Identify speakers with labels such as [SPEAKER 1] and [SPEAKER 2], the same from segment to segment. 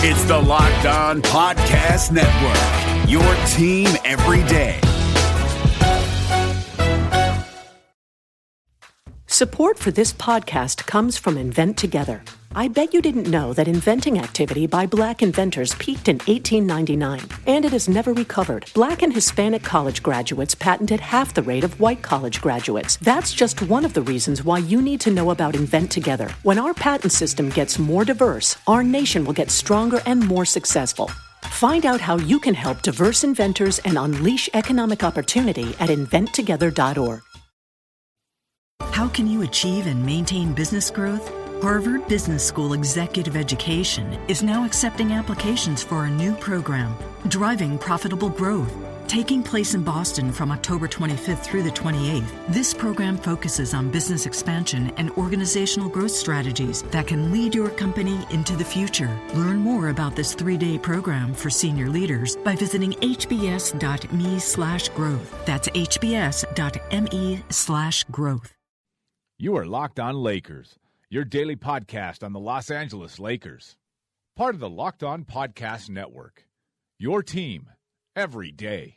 [SPEAKER 1] It's the Locked On Podcast Network, your team every day.
[SPEAKER 2] Support for this podcast comes from Invent Together. I bet you didn't know that inventing activity by Black inventors peaked in 1899, and it has never recovered. Black and Hispanic college graduates patented half the rate of white college graduates. That's just one of the reasons why you need to know about Invent Together. When our patent system gets more diverse, our nation will get stronger and more successful. Find out how you can help diverse inventors and unleash economic opportunity at inventtogether.org.
[SPEAKER 3] How can you achieve and maintain business growth? Harvard Business School Executive Education is now accepting applications for a new program, Driving Profitable Growth. Taking place in Boston from October 25th through the 28th, this program focuses on business expansion and organizational growth strategies that can lead your company into the future. Learn more about this 3-day program for senior leaders by visiting hbs.me/growth. That's hbs.me/growth.
[SPEAKER 4] You are Locked On Lakers, your daily podcast on the Los Angeles Lakers. Part of the Locked On Podcast Network, your team every day.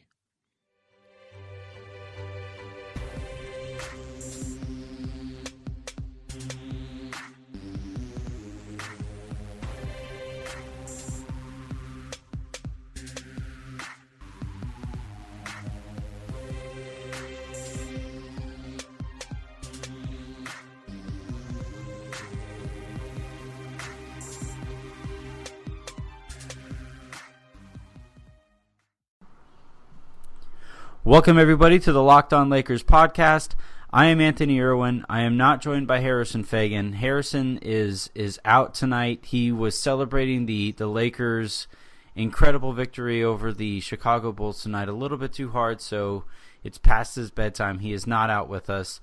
[SPEAKER 5] Welcome, everybody, to the Locked On Lakers podcast. I am Anthony Irwin. I am not joined by Harrison Fagan. Harrison is out tonight. He was celebrating the Lakers' incredible victory over the Chicago Bulls tonight a little bit too hard, so it's past his bedtime. He is not out with us.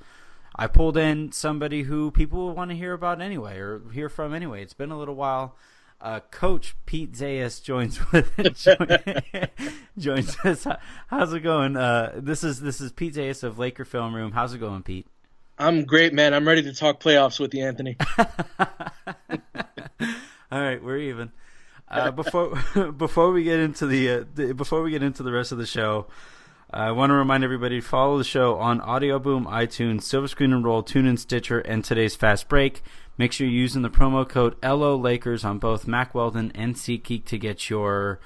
[SPEAKER 5] I pulled in somebody who people will want to hear about anyway, or hear from anyway. It's been a little while. Coach Pete Zayas joins us. How's it going? This is Pete Zayas of Laker Film Room. How's it going, Pete?
[SPEAKER 6] I'm great, man. I'm ready to talk playoffs with you, Anthony.
[SPEAKER 5] All right, we're even. Before we get into the rest of the show, I want to remind everybody to follow the show on Audio Boom, iTunes, Silver Screen and Roll, TuneIn, Stitcher, and today's Fast Break. Make sure you're using the promo code LOLakers on both Mack Weldon and SeatGeek to get your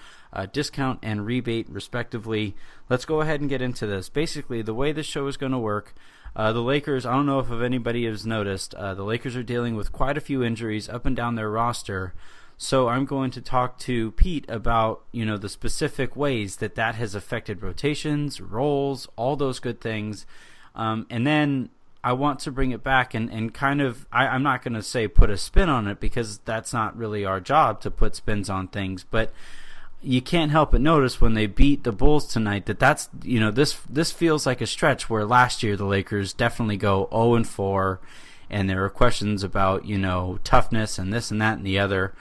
[SPEAKER 5] discount and rebate, respectively. Let's go ahead and get into this. Basically, the way this show is going to work, the Lakers, I don't know if anybody has noticed, the Lakers are dealing with quite a few injuries up and down their roster. So I'm going to talk to Pete about, the specific ways that has affected rotations, roles, all those good things. And then I want to bring it back and kind of, I'm not going to say put a spin on it, because that's not really our job to put spins on things, but you can't help but notice when they beat the Bulls tonight that's this feels like a stretch where last year the Lakers definitely go 0-4, and there are questions about toughness and this and that and the other.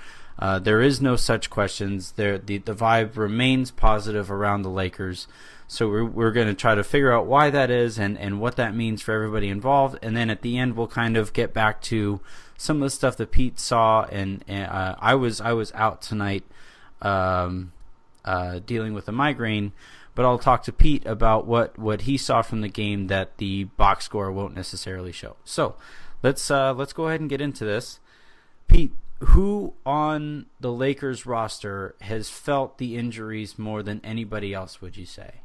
[SPEAKER 5] There is no such questions. The vibe remains positive around the Lakers. So we're going to try to figure out why that is and what that means for everybody involved. And then at the end, we'll kind of get back to some of the stuff that Pete saw. And I was out tonight dealing with a migraine, but I'll talk to Pete about what he saw from the game that the box score won't necessarily show. So let's go ahead and get into this. Pete, who on the Lakers roster has felt the injuries more than anybody else, would you say?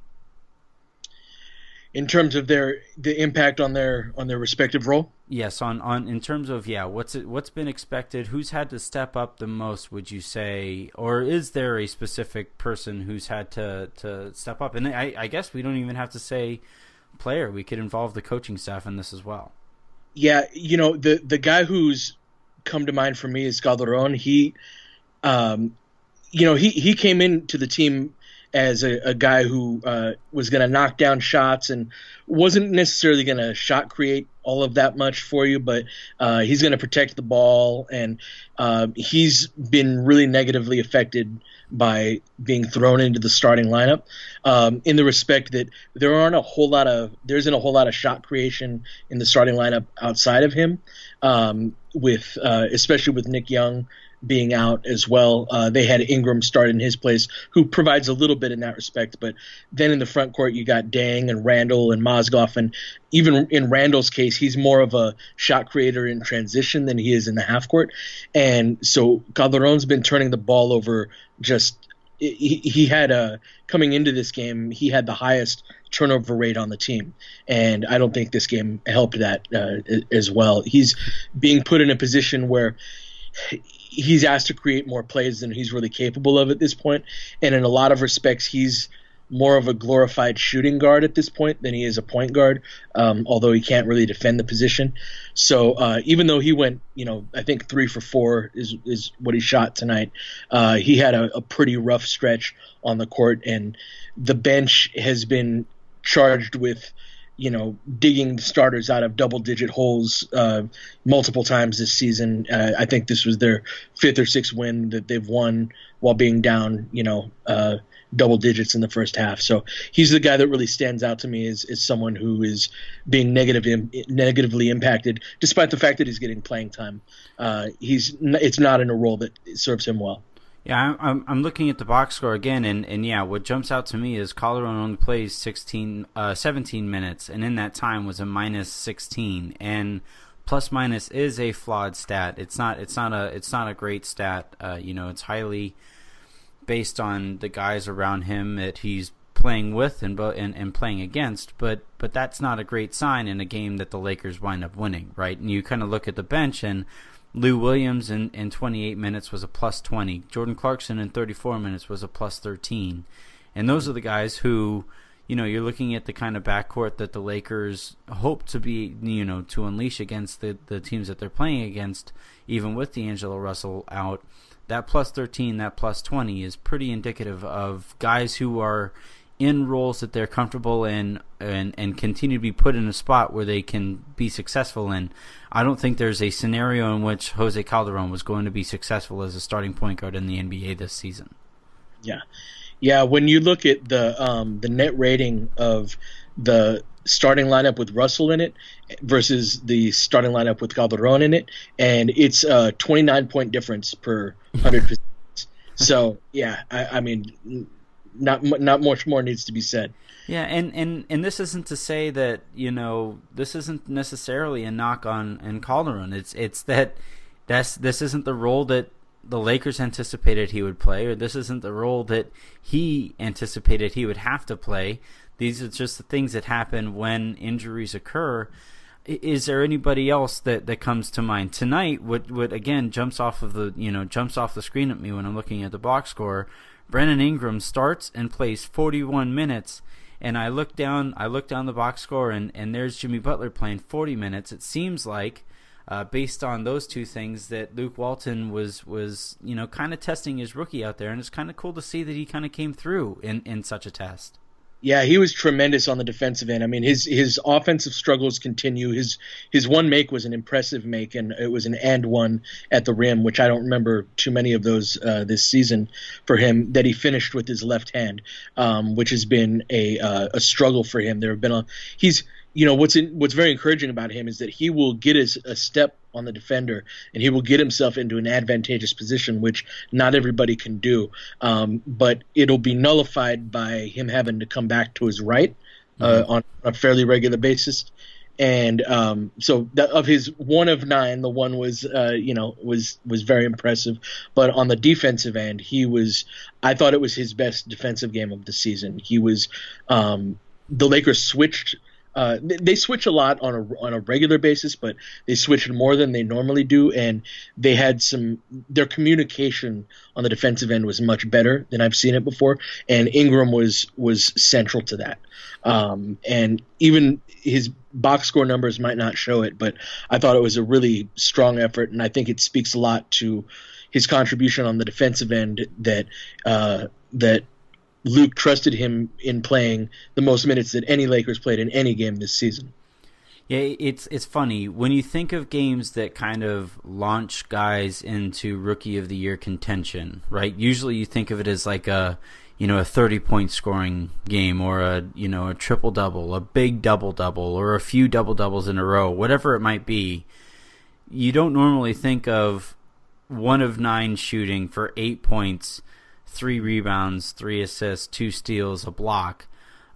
[SPEAKER 6] In terms of the impact on their respective role?
[SPEAKER 5] Yes, on in terms of what's been expected, who's had to step up the most, would you say, or is there a specific person who's had to step up? And I guess we don't even have to say player. We could involve the coaching staff in this as well. Yeah,
[SPEAKER 6] the guy who's come to mind for me is Calderon. He came into the team as a guy who was going to knock down shots and wasn't necessarily going to shot create all of that much for you, but he's going to protect the ball, and he's been really negatively affected by being thrown into the starting lineup, in the respect that there isn't a whole lot of shot creation in the starting lineup outside of him. with especially with Nick Young being out as well. They had Ingram start in his place, who provides a little bit in that respect. But then in the front court, you got Dang and Randall and Mozgov. And even in Randall's case, he's more of a shot creator in transition than he is in the half court. And so Calderon's been turning the ball over. He had coming into this game, he had the highest turnover rate on the team. And I don't think this game helped that as well. He's being put in a position where he's asked to create more plays than he's really capable of at this point. And in a lot of respects, he's more of a glorified shooting guard at this point than he is a point guard, although he can't really defend the position. So even though he went, I think 3 for 4 is what he shot tonight, he had a pretty rough stretch on the court, and the bench has been charged with digging the starters out of double-digit holes multiple times this season. I think this was their 5th or 6th win that they've won while being down, double digits in the first half. So he's the guy that really stands out to me as someone who is being negatively impacted, despite the fact that he's getting playing time. It's not in a role that serves him well.
[SPEAKER 5] Yeah, I'm looking at the box score again, and yeah, what jumps out to me is Calderon only plays 17 minutes, and in that time was a -16, and plus minus is a flawed stat. It's not a great stat. It's highly based on the guys around him that he's playing with and playing against, but that's not a great sign in a game that the Lakers wind up winning, right? And you kind of look at the bench, and Lou Williams in 28 minutes was a +20. Jordan Clarkson in 34 minutes was a +13. And those are the guys who, you're looking at the kind of backcourt that the Lakers hope to be, to unleash against the teams that they're playing against, even with D'Angelo Russell out. That +13, that +20 is pretty indicative of guys who are in roles that they're comfortable in and continue to be put in a spot where they can be successful in. I don't think there's a scenario in which Jose Calderon was going to be successful as a starting point guard in the NBA this season.
[SPEAKER 6] Yeah. When you look at the net rating of the starting lineup with Russell in it versus the starting lineup with Calderon in it, and it's a 29-point difference per 100 possessions. So yeah, I mean, not much more needs to be said.
[SPEAKER 5] Yeah, and this isn't to say that this isn't necessarily a knock on Calderon. It's that this isn't the role that the Lakers anticipated he would play, or this isn't the role that he anticipated he would have to play. These are just the things that happen when injuries occur. Is there anybody else that comes to mind tonight? What again jumps off the screen at me when I'm looking at the box score? Brandon Ingram starts and plays 41 minutes, and I look down the box score, and there's Jimmy Butler playing 40 minutes. It seems like, based on those two things, that Luke Walton was kind of testing his rookie out there, and it's kind of cool to see that he kind of came through in such a test.
[SPEAKER 6] Yeah, he was tremendous on the defensive end. I mean, his offensive struggles continue. His one make was an impressive make, and it was an and one at the rim, which I don't remember too many of those this season for him, that he finished with his left hand, which has been a struggle for him. There have been what's very encouraging about him is that he will get a step on the defender, and he will get himself into an advantageous position, which not everybody can do. But it'll be nullified by him having to come back to his right on a fairly regular basis. And so of his 1 of 9, the one was very impressive. But on the defensive end, I thought it was his best defensive game of the season. He was the Lakers switched. They switch a lot on a regular basis, but they switched more than they normally do, and they had their communication on the defensive end was much better than I've seen it before, and Ingram was central to that. And even his box score numbers might not show it, but I thought it was a really strong effort, and I think it speaks a lot to his contribution on the defensive end that Luke trusted him in playing the most minutes that any Lakers played in any game this season.
[SPEAKER 5] Yeah, it's funny when you think of games that kind of launch guys into Rookie of the Year contention, right? Usually you think of it as like a 30-point scoring game, or a triple-double, a big double-double, or a few double-doubles in a row, whatever it might be. you don't normally think of 1 of 9 shooting for 8 points, 3 rebounds, 3 assists, 2 steals, a block.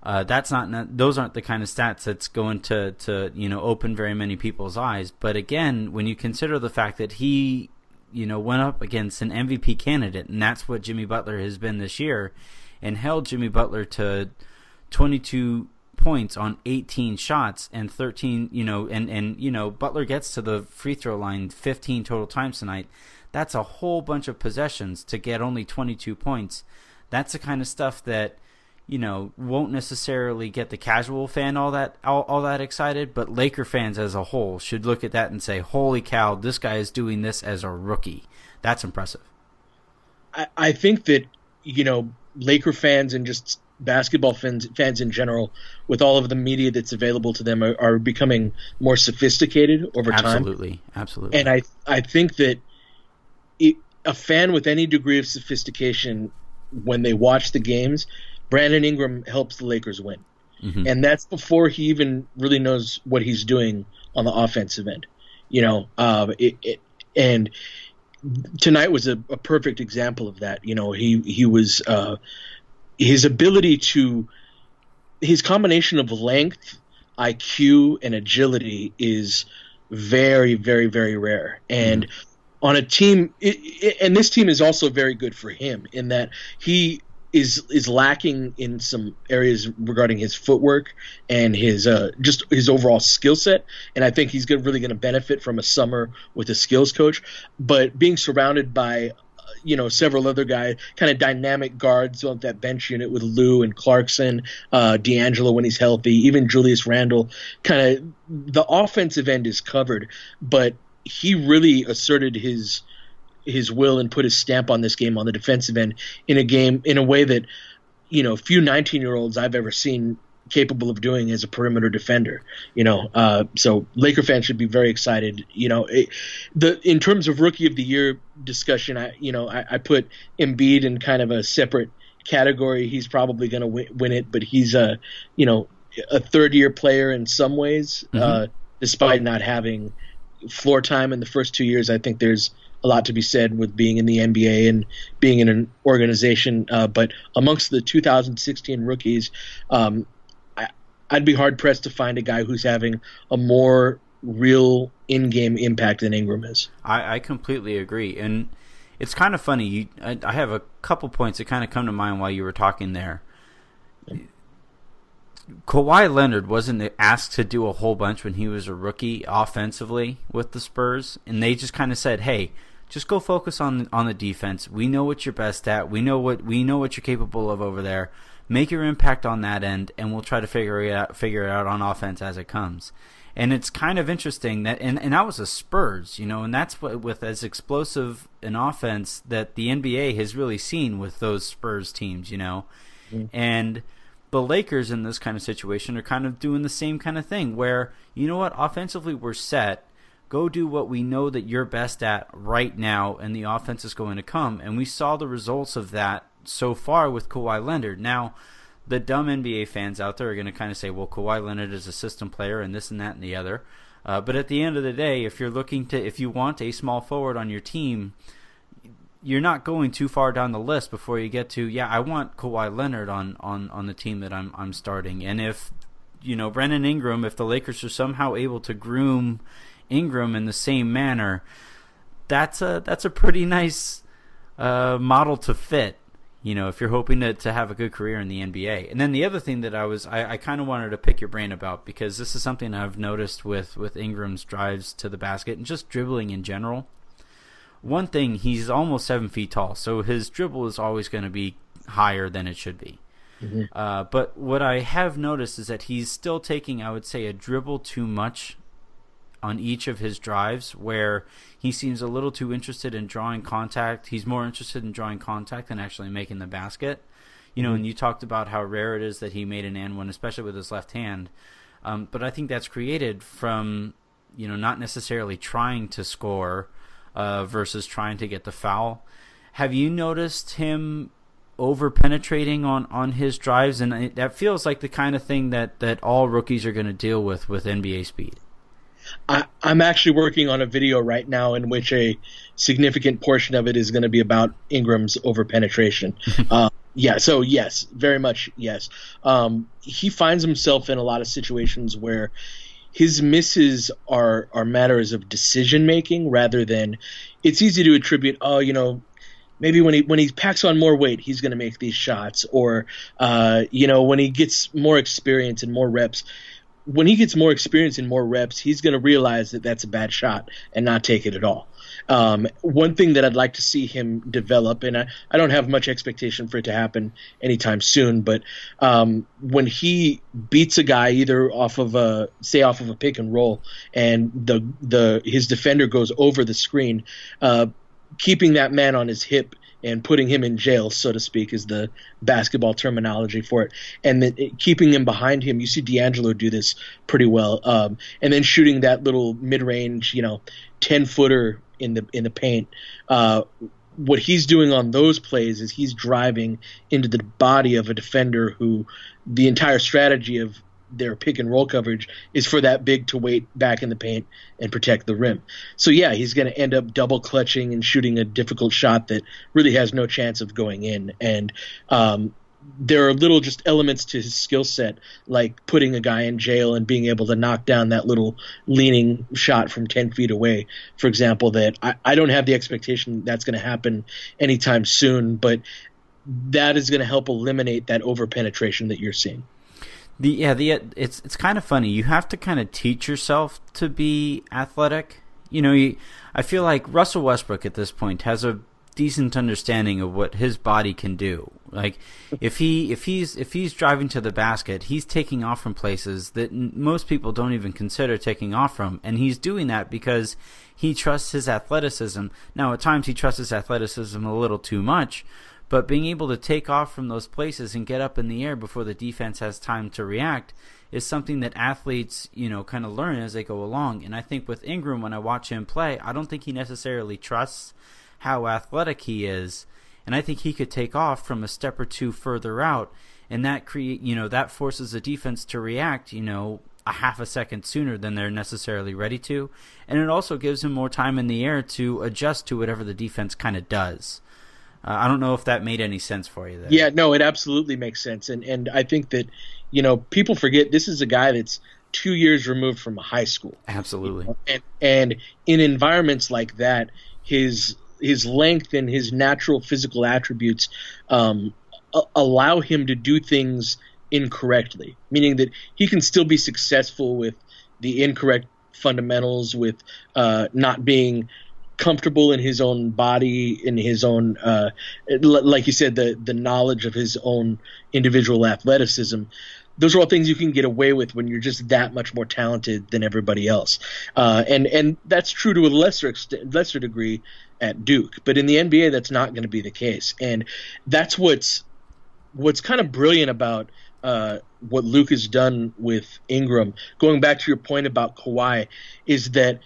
[SPEAKER 5] Those aren't the kind of stats that's going to open very many people's eyes. But again, when you consider the fact that he went up against an MVP candidate, and that's what Jimmy Butler has been this year, and held Jimmy Butler to 22 points on 18 shots and 13, Butler gets to the free throw line 15 total times tonight. That's a whole bunch of possessions to get only 22 points. That's the kind of stuff that, won't necessarily get the casual fan all that excited, but Laker fans as a whole should look at that and say, holy cow, this guy is doing this as a rookie. That's impressive.
[SPEAKER 6] I think that, Laker fans and just basketball fans in general, with all of the media that's available to them, are becoming more sophisticated over time.
[SPEAKER 5] Absolutely.
[SPEAKER 6] And I think that a fan with any degree of sophistication, when they watch the games, Brandon Ingram helps the Lakers win. Mm-hmm. And that's before he even really knows what he's doing on the offensive end. And tonight was a perfect example of that. He was his ability to – his combination of length, IQ, and agility is very, very, very rare. And on a team and this team is also very good for him in that he is lacking in some areas regarding his footwork and his just his overall skill set. And I think he's really going to benefit from a summer with a skills coach. But being surrounded by several other guys, kind of dynamic guards on that bench unit with Lou and Clarkson, D'Angelo when he's healthy, even Julius Randle, kind of the offensive end is covered. But he really asserted his will and put his stamp on this game on the defensive end in a way that few 19-year-olds I've ever seen capable of doing as a perimeter defender. So Laker fans should be very excited. In terms of rookie of the year discussion, I put Embiid in kind of a separate category. He's probably going to win it, but he's a third-year player in some ways, despite not having floor time in the first 2 years. I think there's a lot to be said with being in the NBA and being in an organization. But amongst the 2016 rookies, I'd be hard-pressed to find a guy who's having a more real in-game impact than Ingram is.
[SPEAKER 5] I completely agree. And it's kind of funny. I have a couple points that kind of come to mind while you were talking there. Kawhi Leonard wasn't asked to do a whole bunch when he was a rookie offensively with the Spurs, and they just kind of said, hey, just go focus on the defense. We know what you're best at. We know what you're capable of over there. Make your impact on that end, and we'll try to figure it out on offense as it comes. And it's kind of interesting that, and that was the Spurs, and that's what, with as explosive an offense that the NBA has really seen with those Spurs teams, and the Lakers in this kind of situation are kind of doing the same kind of thing where, offensively we're set. Go do what we know that you're best at right now, and the offense is going to come. And we saw the results of that so far with Kawhi Leonard. Now, the dumb NBA fans out there are going to kind of say, well, Kawhi Leonard is a system player and this and that and the other. But at the end of the day, if you want a small forward on your team, you're not going too far down the list before you get to, I want Kawhi Leonard on the team that I'm starting. And if, Brandon Ingram, if the Lakers are somehow able to groom Ingram in the same manner, that's a pretty nice model to fit, if you're hoping to have a good career in the NBA. And then the other thing that I kind of wanted to pick your brain about, because this is something I've noticed with Ingram's drives to the basket and just dribbling in general. One thing, he's almost 7 feet tall, so his dribble is always going to be higher than it should be. Mm-hmm. But what I have noticed is that he's still taking, I would say, a dribble too much on each of his drives, where he seems a little too interested in drawing contact. He's more interested in drawing contact than actually making the basket. And you talked about how rare it is that he made an and one, especially with his left hand. But I think that's created from, not necessarily trying to score versus trying to get the foul. Have you noticed him over-penetrating on his drives? And that feels like the kind of thing that all rookies are going to deal with NBA speed.
[SPEAKER 6] I'm actually working on a video right now in which a significant portion of it is going to be about Ingram's overpenetration. Yeah, so yes, very much yes. He finds himself in a lot of situations where his misses are matters of decision making rather than it's easy to attribute, maybe when he packs on more weight, he's going to make these shots, or when he gets more experience and more reps. When he gets more experience and more reps, he's going to realize that that's a bad shot and not take it at all. One thing that I'd like to see him develop, and I don't have much expectation for it to happen anytime soon, but when he beats a guy either off of a pick and roll, and his defender goes over the screen, keeping that man on his hip and putting him in jail, so to speak, is the basketball terminology for it. And then keeping him behind him, you see D'Angelo do this pretty well. And then shooting that little mid-range, 10-footer in the paint. What he's doing on those plays is he's driving into the body of a defender who the entire strategy of their pick and roll coverage is for that big to wait back in the paint and protect the rim. So yeah, he's going to end up double clutching and shooting a difficult shot that really has no chance of going in. And there are little just elements to his skill set, like putting a guy in jail and being able to knock down that little leaning shot from 10 feet away, for example, that I don't have the expectation that's going to happen anytime soon, but that is going to help eliminate that over-penetration that you're seeing.
[SPEAKER 5] It's kind of funny. You have to kind of teach yourself to be athletic. I feel like Russell Westbrook at this point has a decent understanding of what his body can do. Like if he's driving to the basket, he's taking off from places that most people don't even consider taking off from, and he's doing that because he trusts his athleticism. Now, at times he trusts his athleticism a little too much. But being able to take off from those places and get up in the air before the defense has time to react is something that athletes, kind of learn as they go along. And I think with Ingram, when I watch him play, I don't think he necessarily trusts how athletic he is. And I think he could take off from a step or two further out, and that that forces the defense to react, a half a second sooner than they're necessarily ready to. And it also gives him more time in the air to adjust to whatever the defense kind of does. I don't know if that made any sense for you there.
[SPEAKER 6] Yeah, no, it absolutely makes sense. And I think that, people forget this is a guy that's 2 years removed from high school.
[SPEAKER 5] Absolutely.
[SPEAKER 6] And in environments like that, his length and his natural physical attributes allow him to do things incorrectly, meaning that he can still be successful with the incorrect fundamentals, with not being comfortable in his own body, in his own, like you said, the knowledge of his own individual athleticism. Those are all things you can get away with when you're just that much more talented than everybody else. And that's true to a lesser degree at Duke. But in the NBA, that's not going to be the case. And that's what's kind of brilliant about what Luke has done with Ingram. Going back to your point about Kawhi, is that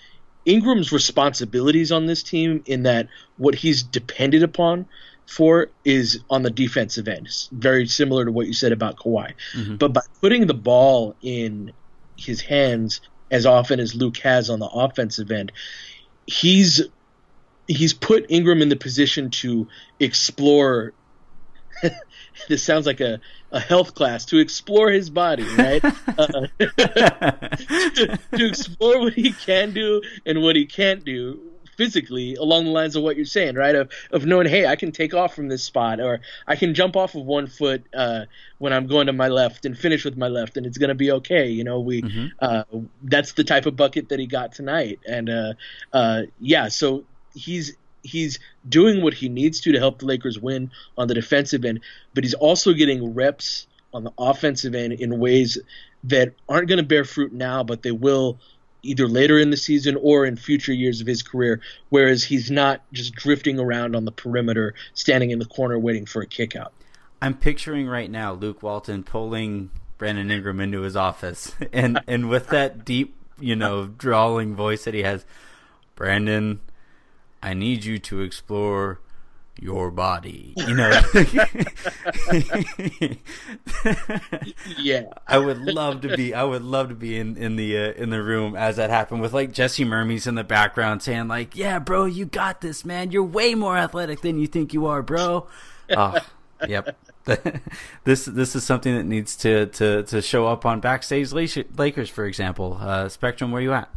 [SPEAKER 6] Ingram's responsibilities on this team, in that what he's depended upon for is on the defensive end. It's very similar to what you said about Kawhi. Mm-hmm. But by putting the ball in his hands as often as Luke has on the offensive end, he's put Ingram in the position to explore this sounds like a health class, to explore his body, right? to explore what he can do and what he can't do physically, along the lines of what you're saying, right? Of knowing, hey, I can take off from this spot, or I can jump off of 1 foot when I'm going to my left and finish with my left, and it's going to be okay. That's the type of bucket that he got tonight. And so he's doing what he needs to help the Lakers win on the defensive end, but he's also getting reps on the offensive end in ways that aren't going to bear fruit now, but they will either later in the season or in future years of his career, whereas he's not just drifting around on the perimeter, standing in the corner waiting for a kick out.
[SPEAKER 5] I'm picturing right now Luke Walton pulling Brandon Ingram into his office, and with that deep, drawling voice that he has, Brandon, I need you to explore your body.
[SPEAKER 6] Yeah,
[SPEAKER 5] I would love to be in the room as that happened, with like Jesse Mermes in the background saying like, "Yeah, bro, you got this, man. You're way more athletic than you think you are, bro." Oh, yep. This is something that needs to show up on Backstage Lakers, for example. Spectrum, where you at?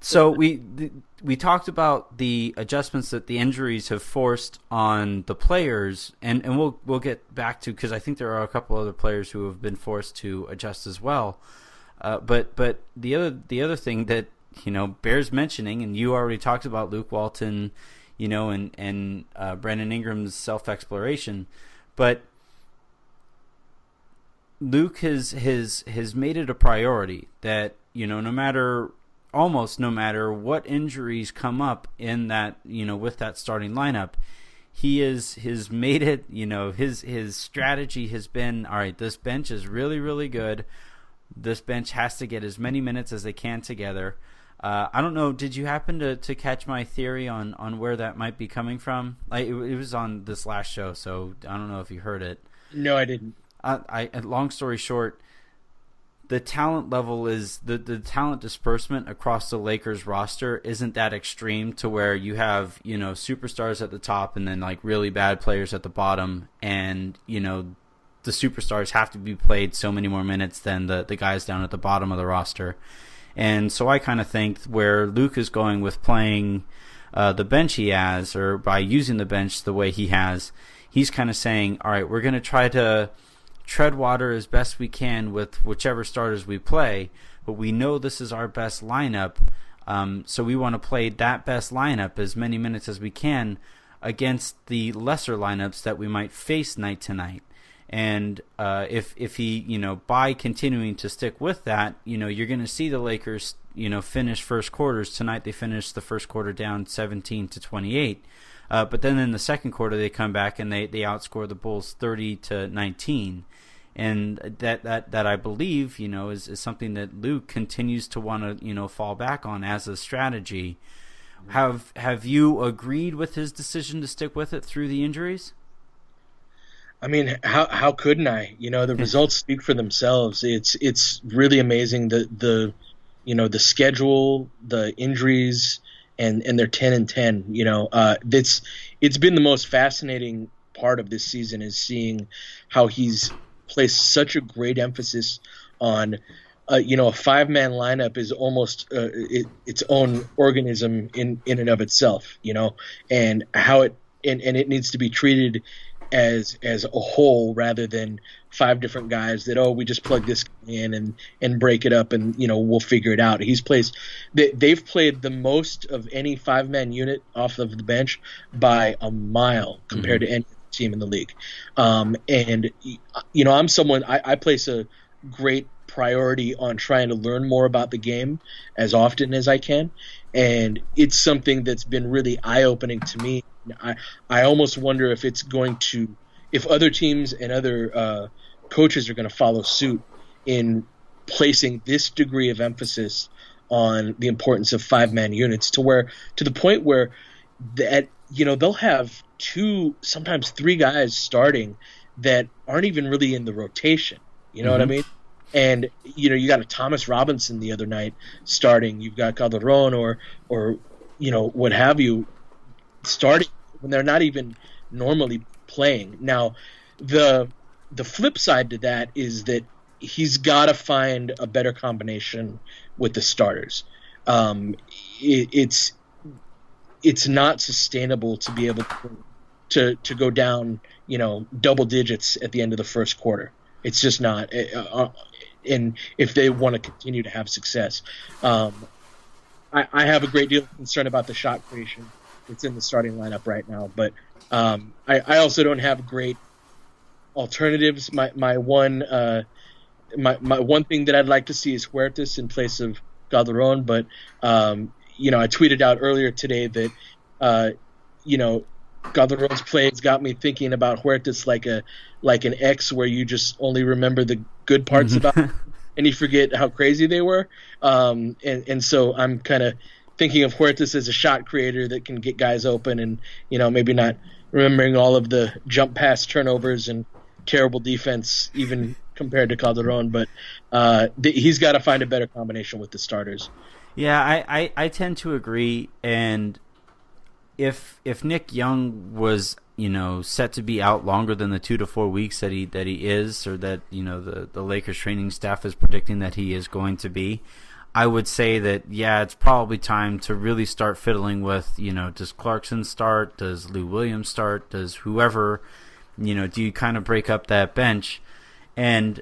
[SPEAKER 5] So we talked about the adjustments that the injuries have forced on the players, and we'll get back to, because I think there are a couple other players who have been forced to adjust as well. But the other thing that bears mentioning, and you already talked about Luke Walton, and Brandon Ingram's self-exploration, but Luke has made it a priority that almost no matter what injuries come up in that, with that starting lineup, he has made it, his strategy has been, all right, this bench is really, really good. This bench has to get as many minutes as they can together. I don't know, did you happen to catch my theory on where that might be coming from? It was on this last show, so I don't know if you heard it.
[SPEAKER 6] No, I didn't.
[SPEAKER 5] Long story short, the talent level is the talent disbursement across the Lakers roster isn't that extreme to where you have, superstars at the top and then like really bad players at the bottom, and, the superstars have to be played so many more minutes than the guys down at the bottom of the roster. And so I kind of think where Luke is going with playing the bench he has, or by using the bench the way he has, he's kind of saying, all right, we're going to try to tread water as best we can with whichever starters we play, but we know this is our best lineup, so we want to play that best lineup as many minutes as we can against the lesser lineups that we might face night to night. And if he, by continuing to stick with that, you're going to see the Lakers, finish first quarters. Tonight they finished the first quarter down 17-28. But then in the second quarter they come back and they outscore the Bulls 30-19. And that I believe, is something that Luke continues to want to, fall back on as a strategy. Have you agreed with his decision to stick with it through the injuries?
[SPEAKER 6] I mean, how couldn't I? The results speak for themselves. It's really amazing the schedule, the injuries, and they're 10-10. It's been the most fascinating part of this season, is seeing how he's placed such a great emphasis on a five-man lineup is almost its own organism in and of itself, and how it needs to be treated as a whole, rather than five different guys that, we just plug this in and break it up and we'll figure it out. They've played the most of any five-man unit off of the bench by a mile compared to any team in the league. And I'm someone, I place a great priority on trying to learn more about the game as often as I can, and it's something that's been really eye-opening to me. I almost wonder if if other teams and other coaches are going to follow suit in placing this degree of emphasis on the importance of five-man units, to the point where they'll have two, sometimes three guys starting that aren't even really in the rotation. You know what I mean? And you got a Thomas Robinson the other night starting. You've got Calderon or what have you starting when they're not even normally playing. Now, the flip side to that is that he's got to find a better combination with the starters. It's not sustainable to be able to go down, double digits at the end of the first quarter. It's just not. And if they want to continue to have success, I have a great deal of concern about the shot creation that's in the starting lineup right now. But I also don't have great alternatives. My one thing that I'd like to see is Huertas in place of Calderon. But I tweeted out earlier today that Calderon's plays got me thinking about Huertas like an ex, where you just only remember the good parts about it, and you forget how crazy they were. And so I'm kind of thinking of Huertas as a shot creator that can get guys open, and maybe not remembering all of the jump pass turnovers and terrible defense, even compared to Calderon. But he's got to find a better combination with the starters.
[SPEAKER 5] Yeah, I tend to agree. And if Nick Young was set to be out longer than the 2 to 4 weeks that he is, or that the Lakers training staff is predicting that he is going to be, I would say that it's probably time to really start fiddling with does Clarkson start, does Lou Williams start, does whoever, do you kind of break up that bench? And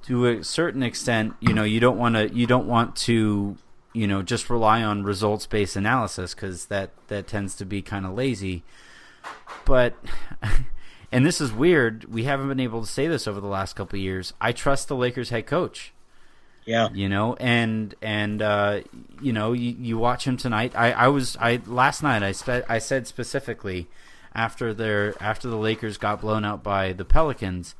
[SPEAKER 5] to a certain extent, you don't want to just rely on results-based analysis, because that tends to be kind of lazy. But, and this is weird, we haven't been able to say this over the last couple of years, I trust the Lakers head coach.
[SPEAKER 6] Yeah.
[SPEAKER 5] And you watch him tonight. Last night I said specifically after the Lakers got blown out by the Pelicans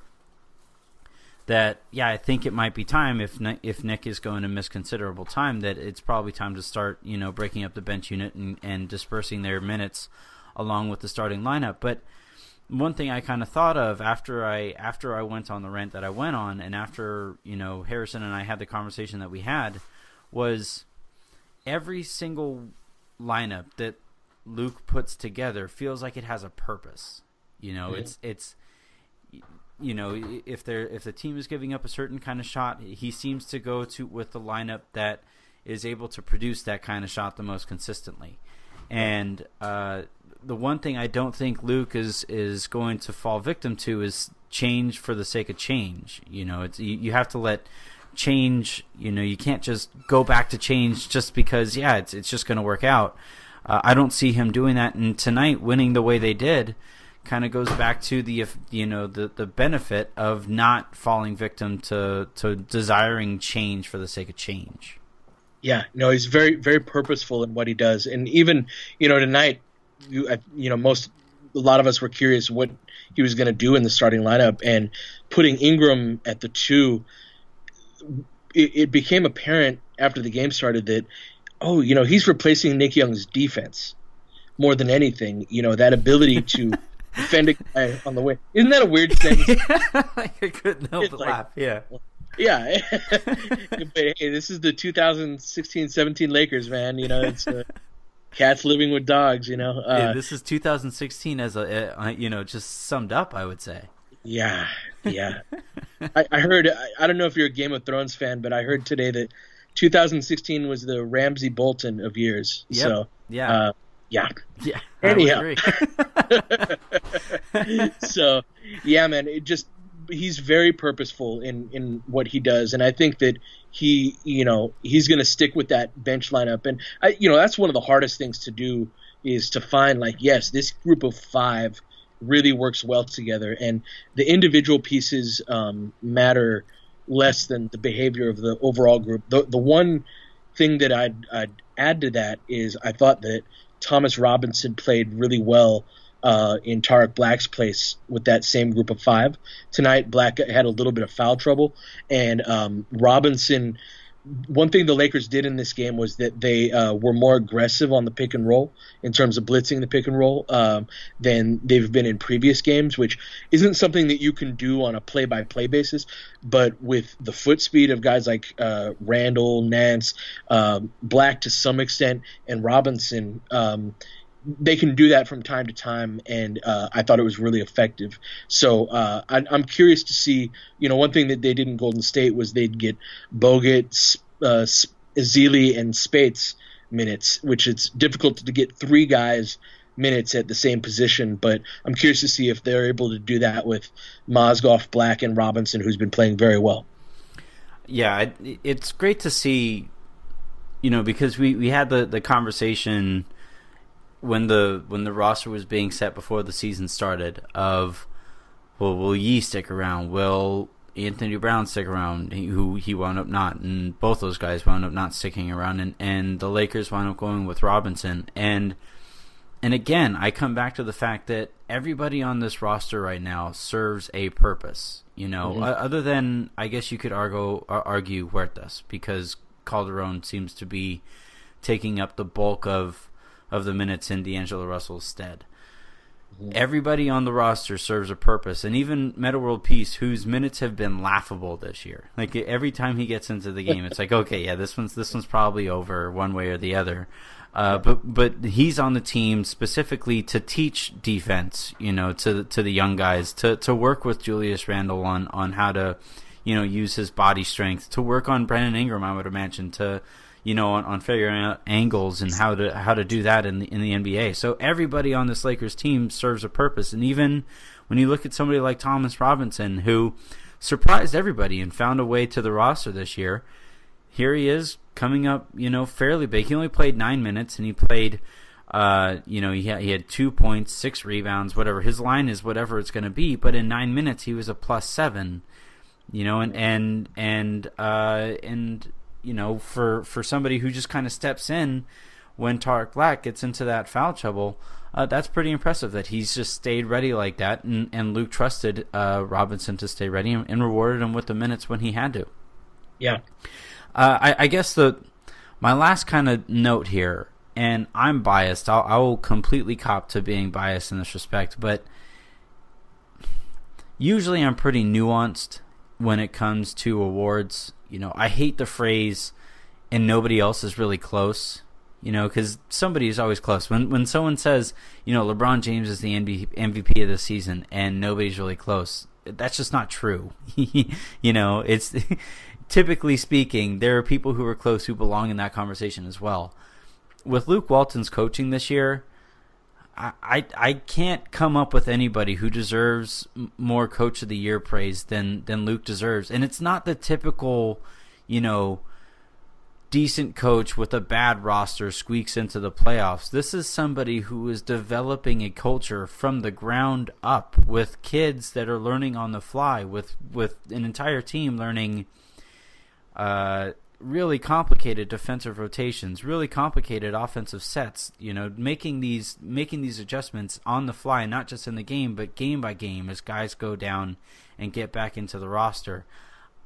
[SPEAKER 5] that I think it might be time, if Nick is going to miss considerable time, that it's probably time to start breaking up the bench unit and dispersing their minutes along with the starting lineup. But one thing I kind of thought of after I went on the rant that I went on, and after Harrison and I had the conversation that we had, was every single lineup that Luke puts together feels like it has a purpose. It's if the team is giving up a certain kind of shot, he seems to go with the lineup that is able to produce that kind of shot the most consistently. And the one thing I don't think Luke is going to fall victim to is change for the sake of change. You have to let change. You can't just go back to change just because it's just going to work out. I don't see him doing that. And tonight, winning the way they did, kind of goes back to the benefit of not falling victim to desiring change for the sake of change.
[SPEAKER 6] Yeah, no, he's very, very purposeful in what he does, and even tonight, a lot of us were curious what he was going to do in the starting lineup, and putting Ingram at the 2, it became apparent after the game started that he's replacing Nick Young's defense more than anything. That ability to defend a guy on the way. Isn't that a weird thing?
[SPEAKER 5] I couldn't help but laugh. Yeah.
[SPEAKER 6] Yeah. But hey, this is the 2016-17 Lakers, man. It's cats living with dogs,
[SPEAKER 5] this is 2016 as just summed up, I would say.
[SPEAKER 6] Yeah. I heard, I don't know if you're a Game of Thrones fan, but I heard today that 2016 was the Ramsey Bolton of years.
[SPEAKER 5] Yep.
[SPEAKER 6] So,
[SPEAKER 5] yeah.
[SPEAKER 6] Anyhow. So, yeah, man, he's very purposeful in what he does, and I think that he's going to stick with that bench lineup. And that's one of the hardest things to do, is to find this group of 5 really works well together, and the individual pieces matter less than the behavior of the overall group. The one thing that I'd add to that is I thought that Thomas Robinson played really well in Tarek Black's place with that same group of 5. Tonight, Black had a little bit of foul trouble, and Robinson – one thing the Lakers did in this game was that they were more aggressive on the pick and roll in terms of blitzing the pick and roll than they've been in previous games, which isn't something that you can do on a play-by-play basis. But with the foot speed of guys like Randall, Nance, Black to some extent, and Robinson, they can do that from time to time, and I thought it was really effective. So I'm curious to see, one thing that they did in Golden State was they'd get Bogut, Ezeli, and Spates minutes, which it's difficult to get 3 guys minutes at the same position, but I'm curious to see if they're able to do that with Mozgov, Black, and Robinson, who's been playing very well.
[SPEAKER 5] Yeah, it's great to see, because we had the conversation when the roster was being set before the season started of, well, will Yee stick around? Will Anthony Brown stick around? Who he wound up not, and both those guys wound up not sticking around, and the Lakers wound up going with Robinson. And again, I come back to the fact that everybody on this roster right now serves a purpose. Other than, I guess you could argue Huertas, because Calderon seems to be taking up the bulk of the minutes in D'Angelo Russell's stead. Everybody on the roster serves a purpose, and even Meta World Peace, whose minutes have been laughable this year. Like every time he gets into the game, it's like, okay, yeah, this one's probably over one way or the other. But he's on the team specifically to teach defense, to the young guys, to work with Julius Randle on how to, use his body strength, to work on Brandon Ingram, I would imagine, to on figuring out angles and how to do that in the NBA. So everybody on this Lakers team serves a purpose. And even when you look at somebody like Thomas Robinson, who surprised everybody and found a way to the roster this year, here he is coming up, fairly big. He only played 9 minutes, and he played, he had 2 points, 6 rebounds, whatever. His line is whatever it's going to be, but in 9 minutes he was a +7, for somebody who just kind of steps in when Tarek Black gets into that foul trouble, that's pretty impressive that he's just stayed ready like that, and Luke trusted Robinson to stay ready and rewarded him with the minutes when he had to.
[SPEAKER 6] Yeah.
[SPEAKER 5] I guess my last kind of note here, and I'm biased, I will completely cop to being biased in this respect, but usually I'm pretty nuanced when it comes to awards. I hate the phrase, and nobody else is really close, because somebody is always close. When someone says, LeBron James is the MVP of the season and nobody's really close, that's just not true. It's typically speaking, there are people who are close who belong in that conversation as well. With Luke Walton's coaching this year, I can't come up with anybody who deserves more Coach of the Year praise than Luke deserves. And it's not the typical, decent coach with a bad roster squeaks into the playoffs. This is somebody who is developing a culture from the ground up with kids that are learning on the fly, with an entire team learning really complicated defensive rotations, really complicated offensive sets, making these adjustments on the fly, not just in the game, but game by game as guys go down and get back into the roster.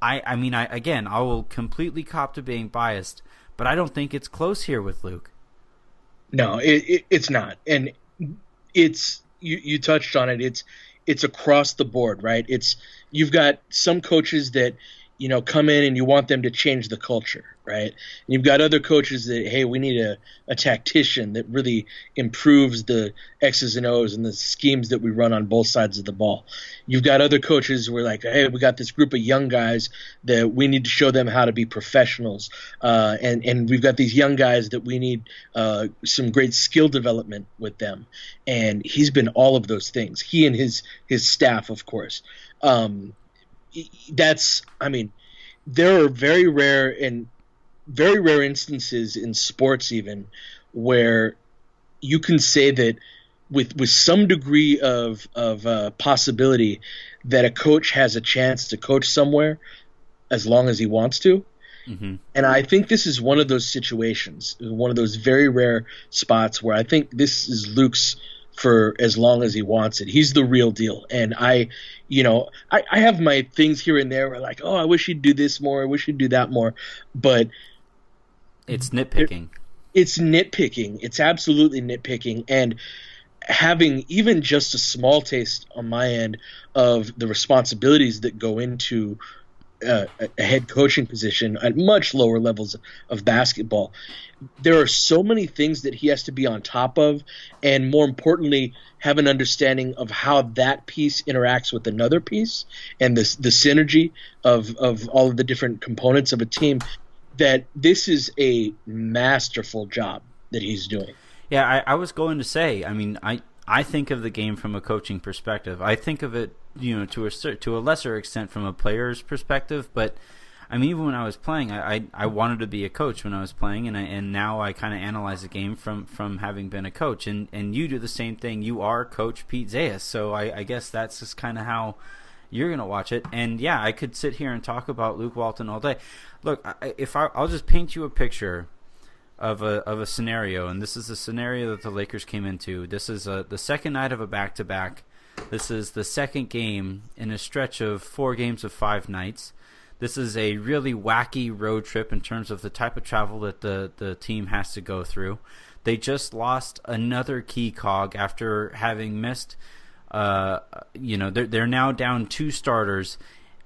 [SPEAKER 5] I will completely cop to being biased, but I don't think it's close here with Luke.
[SPEAKER 6] No, it's not. And it's, you touched on it. It's across the board, right? You've got some coaches that, come in and you want them to change the culture, right? And you've got other coaches that, hey, we need a tactician that really improves the X's and O's and the schemes that we run on both sides of the ball. You've got other coaches who are like, hey, we got this group of young guys that we need to show them how to be professionals. And we've got these young guys that we need some great skill development with them. And he's been all of those things. He and his staff, of course. There are very rare instances in sports even where you can say that with some degree of possibility that a coach has a chance to coach somewhere as long as he wants to. Mm-hmm. And I think this is one of those situations, one of those very rare spots where I think this is Luke's for as long as he wants it. He's the real deal. And I have my things here and there where like, oh, I wish he'd do this more. I wish he'd do that more. But
[SPEAKER 5] it's nitpicking.
[SPEAKER 6] It's nitpicking. It's absolutely nitpicking. And having even just a small taste on my end of the responsibilities that go into a head coaching position at much lower levels of basketball, there are so many things that he has to be on top of, and more importantly, have an understanding of how that piece interacts with another piece and the synergy of all of the different components of a team, that this is a masterful job that he's doing.
[SPEAKER 5] Yeah, I was going to say, I think of the game from a coaching perspective. I think of it, to a lesser extent from a player's perspective. But even when I was playing, I wanted to be a coach when I was playing, and now I kind of analyze the game from having been a coach. And you do the same thing. You are Coach Pete Zayas, so I guess that's just kind of how you're gonna watch it. And yeah, I could sit here and talk about Luke Walton all day. Look, I'll just paint you a picture of a scenario, and this is a scenario that the Lakers came into. This is the second night of a back-to-back. This is the second game in a stretch of 4 games of 5 nights. This is a really wacky road trip in terms of the type of travel that the team has to go through. They just lost another key cog after having missed. They're now down 2 starters.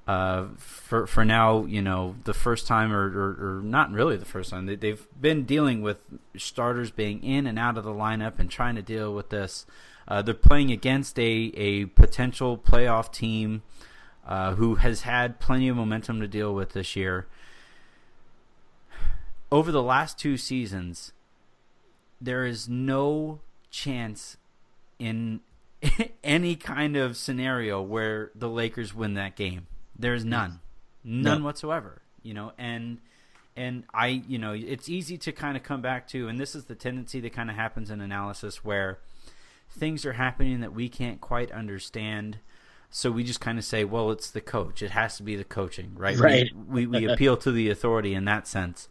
[SPEAKER 5] For now, the first time, or not really the first time. They've been dealing with starters being in and out of the lineup and trying to deal with this. They're playing against a potential playoff team who has had plenty of momentum to deal with this year. Over the last 2 seasons, there is no chance in any kind of scenario where the Lakers win that game. There's none whatsoever, and I, it's easy to kind of come back to, and this is the tendency that kind of happens in analysis where things are happening that we can't quite understand. So we just kind of say, well, it's the coach. It has to be the coaching, right?
[SPEAKER 6] Right.
[SPEAKER 5] We appeal to the authority in that sense.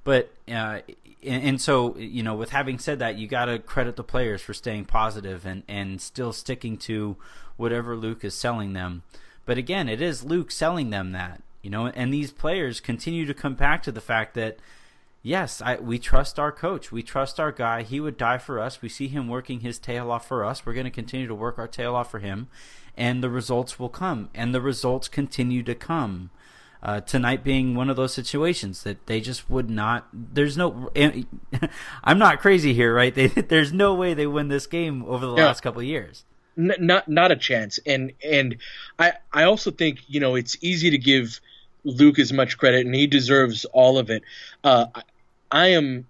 [SPEAKER 5] But and so, with having said that, you got to credit the players for staying positive and still sticking to whatever Luke is selling them. But again, it is Luke selling them that, and these players continue to come back to the fact that, yes, we trust our coach. We trust our guy. He would die for us. We see him working his tail off for us. We're going to continue to work our tail off for him, and the results will come. And the results continue to come. Tonight being one of those situations that they just would not. There's no. I'm not crazy here, right? There's no way they win this game over the last couple of years.
[SPEAKER 6] Not a chance. And I also think it's easy to give Luke as much credit, and he deserves all of it. I am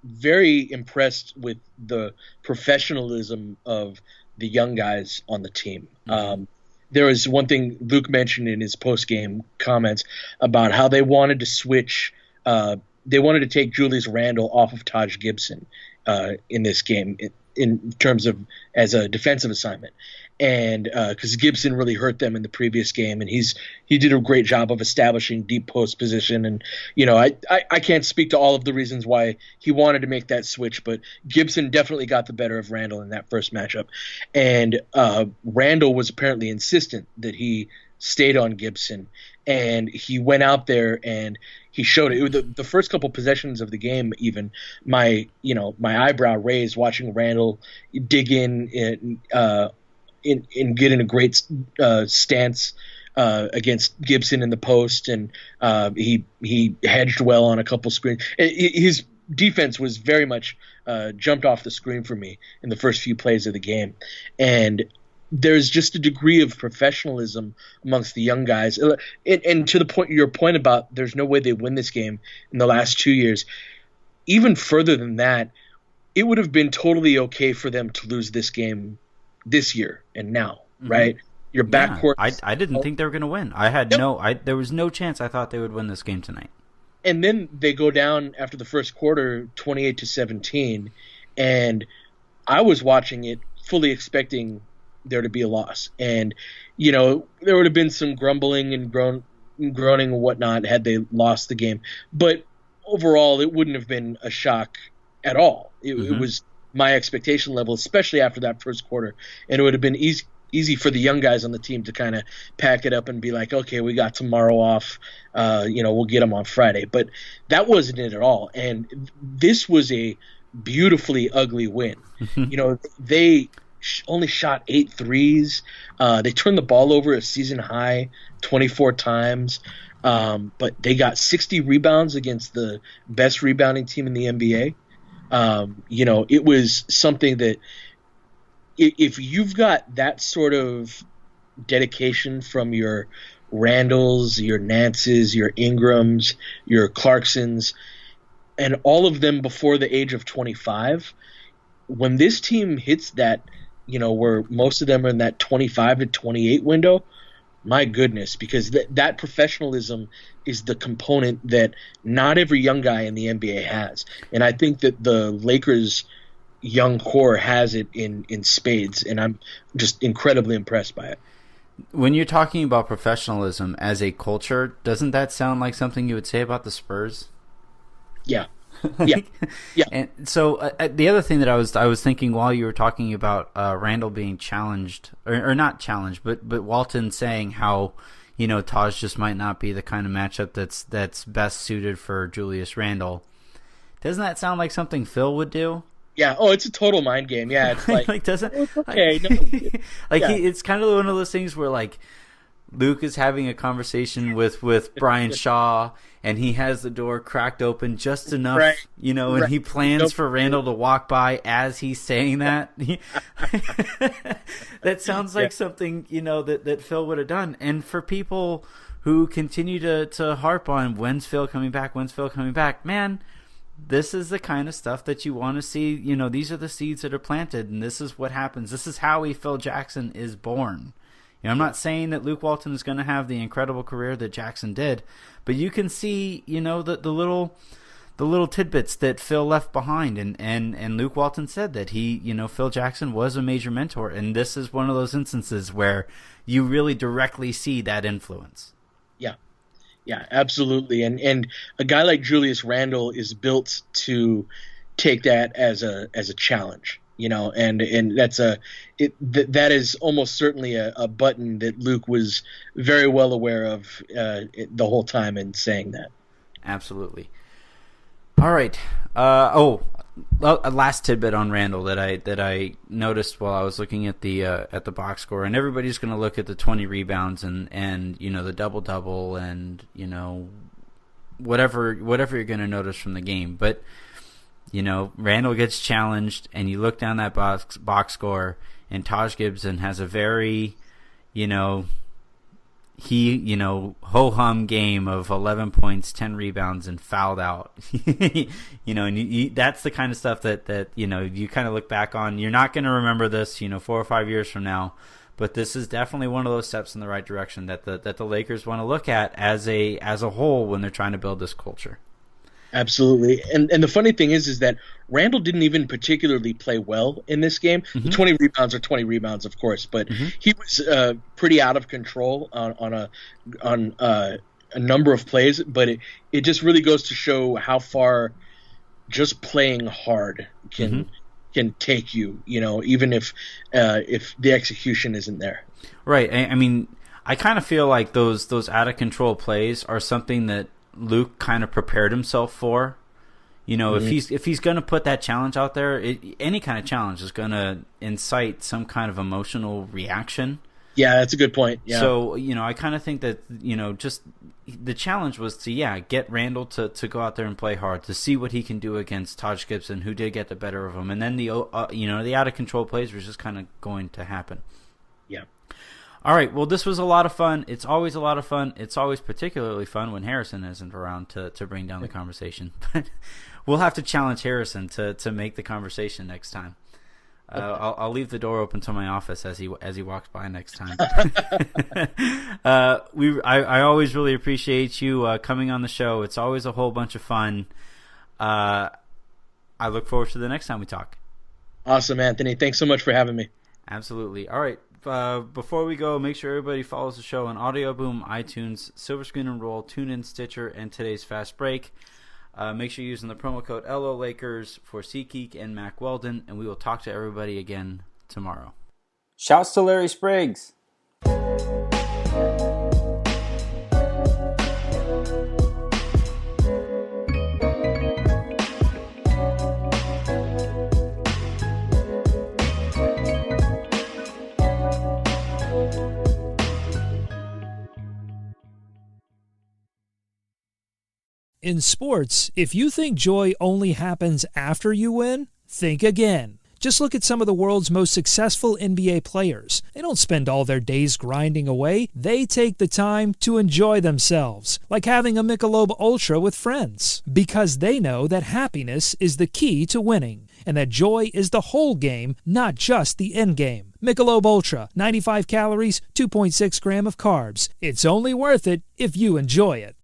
[SPEAKER 6] very impressed with the professionalism of the young guys on the team. There was one thing Luke mentioned in his post-game comments about how they wanted to switch. They wanted to take Julius Randle off of Taj Gibson in this game in terms of as a defensive assignment. And because Gibson really hurt them in the previous game, and he did a great job of establishing deep post position. And I can't speak to all of the reasons why he wanted to make that switch, but Gibson definitely got the better of Randall in that first matchup. And Randall was apparently insistent that he stayed on Gibson, and he went out there and he showed it. The first couple possessions of the game, even my eyebrow raised watching Randall dig in get in a great stance against Gibson in the post, and he hedged well on a couple screens. His defense was very much jumped off the screen for me in the first few plays of the game, and there's just a degree of professionalism amongst the young guys. And to your point about there's no way they win this game in the last 2 years, even further than that, it would have been totally okay for them to lose this game this year and now, right? Your backcourt.
[SPEAKER 5] I didn't think they were going to win. There was no chance I thought they would win this game tonight.
[SPEAKER 6] And then they go down after the first quarter, 28-17, and I was watching it fully expecting there to be a loss. And, there would have been some grumbling and groaning and whatnot had they lost the game. But overall, it wouldn't have been a shock at all. It was my expectation level, especially after that first quarter. And it would have been easy for the young guys on the team to kind of pack it up and be like, okay, we got tomorrow off. We'll get them on Friday. But that wasn't it at all. And this was a beautifully ugly win. They only shot 8 threes. They turned the ball over a season high 24 times. But they got 60 rebounds against the best rebounding team in the NBA. It was something that if you've got that sort of dedication from your Randalls, your Nances, your Ingrams, your Clarksons, and all of them before the age of 25, when this team hits that, where most of them are in that 25 to 28 window, my goodness, because that professionalism is the component that not every young guy in the NBA has. And I think that the Lakers' young core has it in spades, and I'm just incredibly impressed by it.
[SPEAKER 5] When you're talking about professionalism as a culture, doesn't that sound like something you would say about the Spurs?
[SPEAKER 6] Yeah. Yeah.
[SPEAKER 5] And so the other thing that I was thinking while you were talking about Randall being challenged, or not challenged, but Walton saying how Taj just might not be the kind of matchup that's best suited for Julius Randle. Doesn't that sound like something Phil would do?
[SPEAKER 6] Yeah. Oh, it's a total mind game. Yeah. It's like,
[SPEAKER 5] doesn't
[SPEAKER 6] it's okay.
[SPEAKER 5] It's kind of one of those things where like Luke is having a conversation with Brian Shaw, and he has the door cracked open just enough,
[SPEAKER 6] right.
[SPEAKER 5] And he plans for Randall to walk by as he's saying that. That sounds like something, that Phil would have done. And for people who continue to harp on when's Phil coming back, man, this is the kind of stuff that you want to see. These are the seeds that are planted, and this is what happens. This is how Phil Jackson is born. I'm not saying that Luke Walton is going to have the incredible career that Jackson did, but you can see, the little tidbits that Phil left behind, and Luke Walton said that he, Phil Jackson was a major mentor, and this is one of those instances where you really directly see that influence.
[SPEAKER 6] Yeah, absolutely, and a guy like Julius Randle is built to take that as a challenge. And that's that is almost certainly a button that Luke was very well aware of the whole time in saying that.
[SPEAKER 5] Absolutely. All right. A last tidbit on Randall that I noticed while I was looking at the box score, and everybody's going to look at the 20 rebounds and the double and whatever you're going to notice from the game, but. Randall gets challenged, and you look down that box score, and Taj Gibson has a very, ho-hum game of 11 points, 10 rebounds, and fouled out. And that's the kind of stuff that you kind of look back on. You're not going to remember this, 4 or 5 years from now, but this is definitely one of those steps in the right direction that the Lakers want to look at as a whole when they're trying to build this culture.
[SPEAKER 6] Absolutely. And the funny thing is that Randall didn't even particularly play well in this game.
[SPEAKER 5] Mm-hmm.
[SPEAKER 6] The 20 rebounds are 20 rebounds, of course, but he was pretty out of control on a number of plays, but it just really goes to show how far just playing hard can take you, even if the execution isn't there.
[SPEAKER 5] Right. I mean, I kind of feel like those out of control plays are something that Luke kind of prepared himself for. If he's going to put that challenge out there, any kind of challenge is going to incite some kind of emotional reaction.
[SPEAKER 6] Yeah, that's a good point. Yeah.
[SPEAKER 5] So, I kind of think that, just the challenge was to, get Randall to go out there and play hard, to see what he can do against Taj Gibson, who did get the better of him. And then the out of control plays was just kind of going to happen.
[SPEAKER 6] Yeah.
[SPEAKER 5] All right, well, this was a lot of fun. It's always a lot of fun. It's always particularly fun when Harrison isn't around to bring down the conversation. But we'll have to challenge Harrison to make the conversation next time. I'll leave the door open to my office as he walks by next time. I always really appreciate you coming on the show. It's always a whole bunch of fun. I look forward to the next time we talk.
[SPEAKER 6] Awesome, Anthony. Thanks so much for having me.
[SPEAKER 5] Absolutely. All right. Before we go, make sure everybody follows the show on Audio Boom, iTunes, Silver Screen and Roll, TuneIn, Stitcher, and today's Fast Break. Make sure you're using the promo code LO Lakers for SeatGeek and Mac Weldon, and we will talk to everybody again tomorrow.
[SPEAKER 7] Shouts to Larry Spriggs.
[SPEAKER 8] In sports, if you think joy only happens after you win, think again. Just look at some of the world's most successful NBA players. They don't spend all their days grinding away. They take the time to enjoy themselves, like having a Michelob Ultra with friends, because they know that happiness is the key to winning, and that joy is the whole game, not just the end game. Michelob Ultra, 95 calories, 2.6 grams of carbs. It's only worth it if you enjoy it.